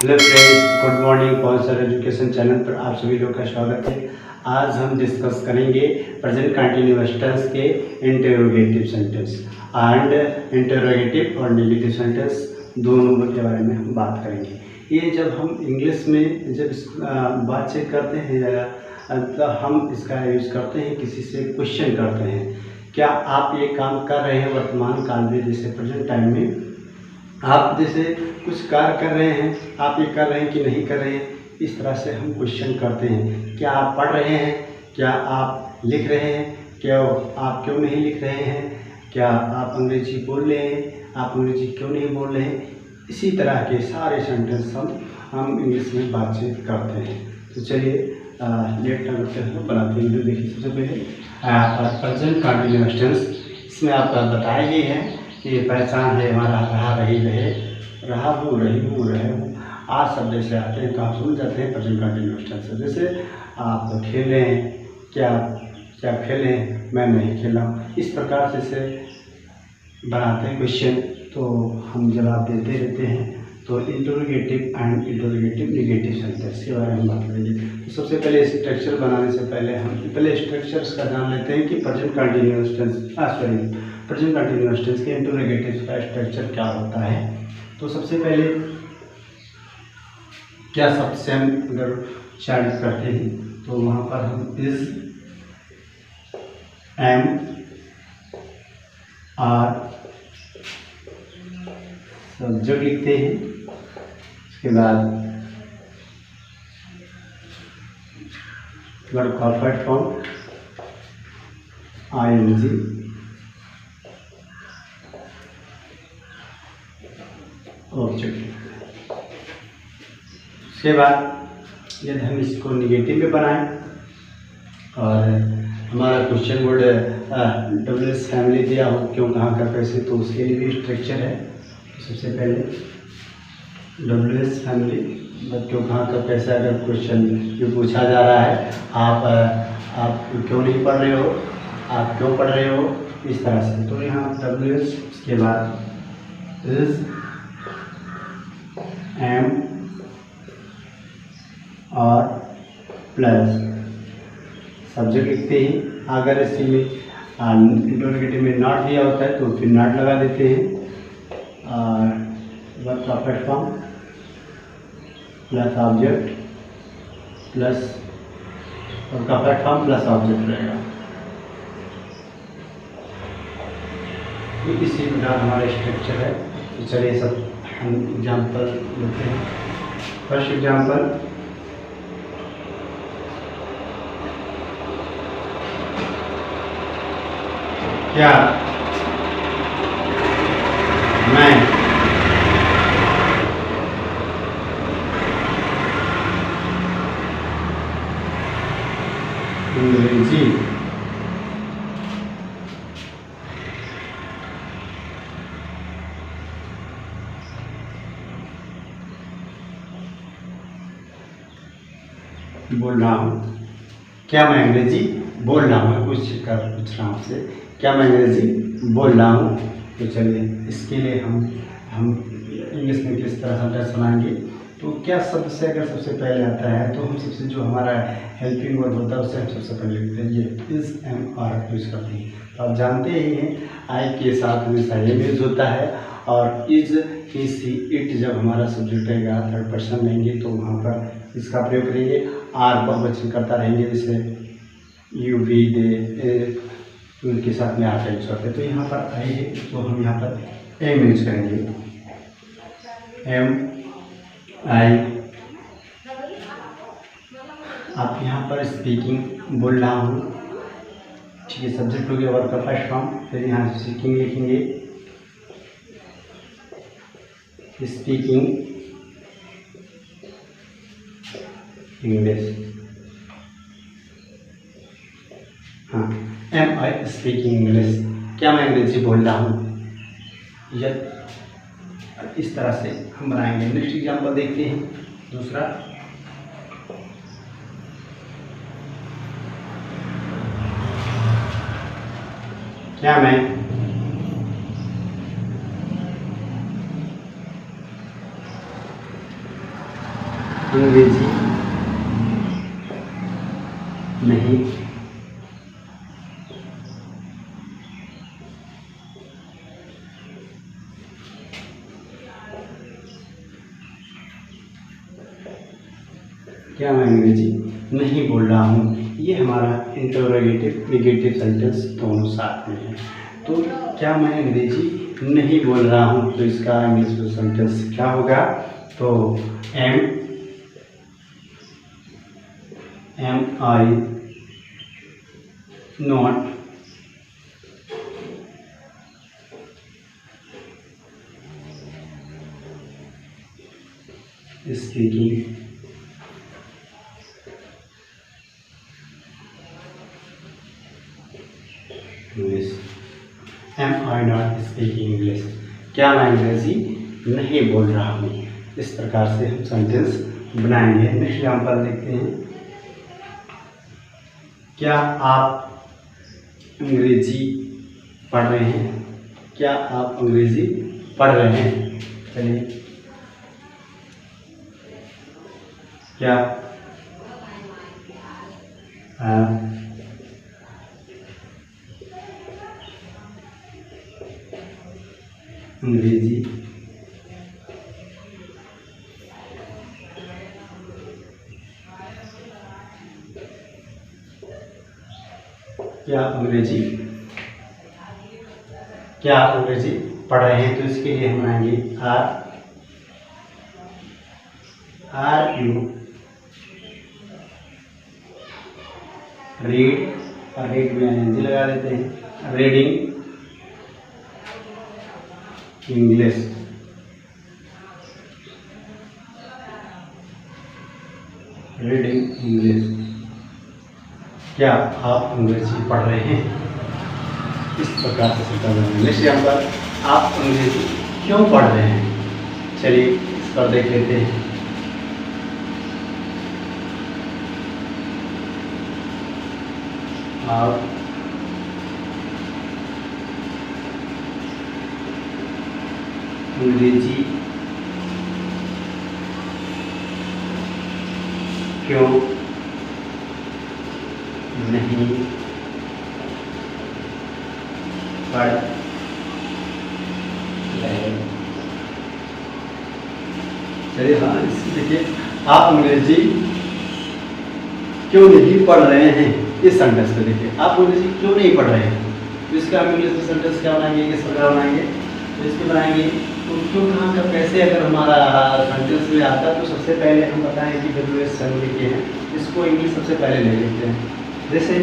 Hello friends, good morning. Kaushal education channel पर आप सभी लोग का स्वागत है। आज हम डिस्कस करेंगे प्रेजेंट कंटिन्यूअस टेंस के इंटरोगेटिव सेंटेंस एंड इंटरोगेटिव और नेगेटिव सेंटेंस दोनों के बारे में हम बात करेंगे। ये जब हम इंग्लिश में जब बातचीत करते हैं तो हम इसका यूज़ करते हैं, किसी से क्वेश्चन करते हैं, क्या आप ये काम कर रहे हैं वर्तमान काल में, जैसे प्रेजेंट टाइम में आप जैसे कुछ कार्य कर रहे हैं, आप ये कर रहे हैं कि नहीं कर रहे हैं, इस तरह से हम क्वेश्चन करते हैं। क्या आप पढ़ रहे हैं, क्या आप लिख रहे हैं, क्या आप क्यों नहीं लिख रहे हैं, क्या आप अंग्रेजी बोल रहे हैं, आप अंग्रेजी क्यों नहीं बोल रहे हैं। इसी तरह के सारे सेंटेंस हम इंग्लिश में बातचीत करते हैं। तो चलिए लेट ना करते हैं, बनाते हैं। देखिए सबसे पहले प्रेजेंट कंटिन्यूअस टेंस, इसमें आपका बताया गई है कि पहचान है हमारा रहा, रही, रहे, रहा हूँ, रही हूँ, रहे हूँ। आज शब्द से आते हैं तो आप समझ जाते हैं प्रेजेंट कंटिन्यूअस टेंस से। जैसे आप खेलें, क्या क्या खेलें, मैं नहीं खेला हूँ। इस प्रकार से इसे बनाते हैं क्वेश्चन, तो हम जवाब देते रहते हैं। तो interrogative and interrogative negative sentence के बारे में बात करेंगे। तो सबसे पहले स्ट्रक्चर बनाने से पहले हम पहले स्ट्रक्चर्स का जान लेते हैं कि present continuous tense present continuous tense के इंटरोगेटिव का स्ट्रक्चर क्या होता है। तो सबसे पहले क्या शब्द से हम अगर स्टार्ट करते हैं तो वहाँ पर हम इज, एम, आर सब्जेक्ट लिखते हैं। उसके बाद वर्ब का फर्स्ट फॉर्म ING, ऑब्जेक्ट। उसके बाद यदि हम इसको निगेटिव में बनाएं और हमारा क्वेश्चन वर्ड WS फैमिली दिया हो, क्यों, कहाँ, कब, कैसे, तो उसके लिए भी स्ट्रक्चर है। तो सबसे पहले WS फैमिली, क्यों, कहाँ, कब, कैसे, अगर क्वेश्चन ये पूछा जा रहा है, आप क्यों नहीं पढ़ रहे हो, आप क्यों पढ़ रहे हो, इस तरह से। तो यहाँ WS, उसके बाद इज, एम, और प्लस सब्जेक्ट लिखते हैं। अगर इसी में इंटरोगेटिव में नॉट दिया होता है तो फिर नॉट लगा देते हैं। और वर्ब का first form plus object plus verb का फर्स्ट फॉर्म प्लस ऑब्जेक्ट रहेगा। तो इसी प्रकार हमारा स्ट्रक्चर है। तो चलिए सब हम एग्जाम्पल लेते हैं। फर्स्ट एग्जाम्पल, क्या मैं अंग्रेजी बोल रहा हूँ, क्या मैं अंग्रेजी बोल रहा हूँ, पूछ रहा हूँ आपसे, क्या मैं अंग्रेजी बोल रहा हूँ। तो चलिए इसके लिए हम इंग्लिश में किस तरह सेंटेंस बनाएंगे। तो क्या शब्द से अगर सबसे पहले आता है तो हम सबसे जो हमारा हेल्पिंग वर्ड होता है उससे हम सबसे पहले लिखते हैं, ये इज, एम, आर यूज़ करते हैं। तो आप जानते ही हैं आई के साथ हमेशा ये यूज होता है, और इज, ही, सी, इट जब हमारा सब्जेक्ट रहेगा थर्ड पर्सन लेंगे तो वहाँ पर इसका प्रयोग करेंगे। आर बहुवचन करता रहेंगे, जैसे यू, वी, दे, उनके साथ में आर का यूज करते हैं। तो यहाँ पर आई है तो हम यहाँ पर एम यूज करेंगे, एम, आई। आप यहाँ पर स्पीकिंग बोल रहा हूँ, ठीक है, सब्जेक्ट हो गया वर्ब का फर्स्ट फॉर्म। फिर यहाँ स्पीकिंग लिखेंगे, स्पीकिंग इंग्लिश, हाँ, एम आई स्पीकिंग इंग्लिश, क्या मैं अंग्रेजी बोल रहा हूँ। यह इस तरह से हम बनाएंगे। नेक्स्ट एग्जाम्पल देखते हैं, दूसरा, क्या मैं अंग्रेजी नहीं क्या मैं अंग्रेजी नहीं बोल रहा हूँ। ये हमारा इंटरोगेटिव नेगेटिव सेंटेंस दोनों साथ में है। तो क्या मैं अंग्रेजी नहीं बोल रहा हूँ, तो इसका इंग्लिश में सेंटेंस क्या होगा, तो am I not speaking English. Am I not speaking English, क्या मैं अंग्रेजी नहीं बोल रहा हूँ। इस प्रकार से हम सेंटेंस बनाएंगे। नेक्स्ट एग्जाम्पल देखते हैं। क्या आप अंग्रेजी पढ़ रहे हैं, क्या आप अंग्रेजी पढ़ रहे हैं। चलिए, क्या आप अंग्रेजी क्या अंग्रेजी पढ़ रहे हैं, तो इसके लिए हम आएंगे आर यू रीड, और रीड में एनर्जी लगा देते हैं, रीडिंग इंग्लिश। रीडिंग इंग्लिश, क्या आप अंग्रेजी पढ़ रहे हैं। इस प्रकार से सकता है। नेक्स्ट एग्जाम्पल, आप अंग्रेजी क्यों पढ़ रहे हैं। चलिए इस पर देख लेते हैं। आप अंग्रेजी क्यों नहीं पढ़ रहे। चलिए, हाँ, देखिए, आप अंग्रेजी क्यों नहीं पढ़ रहे हैं। इस सेंटेंस को देखिए, आप अंग्रेजी क्यों नहीं पढ़ रहे हैं, तो इसका हम इंग्लिश में सेंटेंस क्या बनाएंगे, किस प्रकार बनाएंगे, तो इसको बनाएंगे। तो क्यों कहाँ का कैसे अगर हमारा सेंटेंस में आता है, तो सबसे पहले हम बताएं कि WS लिखे हैं, इसको इंग्लिश सबसे पहले ले लेते हैं। जैसे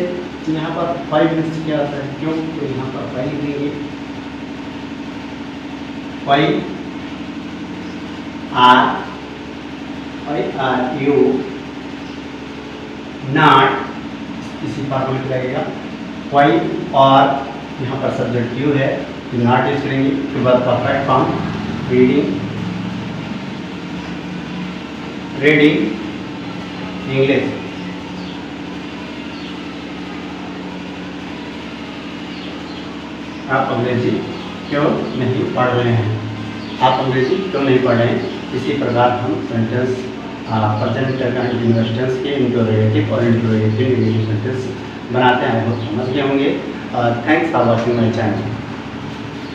यहाँ पर 5 मिनट्स क्या आता है, क्यों, तो यहाँ पर 5 लिखेंगे। 5 आर यू नॉट, इसी फॉर्मूले पे लगेगा। 5 और यहाँ पर सब्जेक्ट यू है, तो नॉट यूज करेंगे। उसके बाद परफेक्ट फॉर्म रीडिंग इंग्लिश। आप अंग्रेजी क्यों नहीं पढ़ रहे हैं, आप अंग्रेजी क्यों नहीं पढ़ रहे हैं। इसी प्रकार हम सेंटेंस प्रेजेंट कंटिन्यूअस टेंस के इंटरोगेटिव और इंटरोगेटिव नेगेटिव सेंटेंस बनाते हैं। बहुत समझ गए होंगे। Thanks for watching my channel.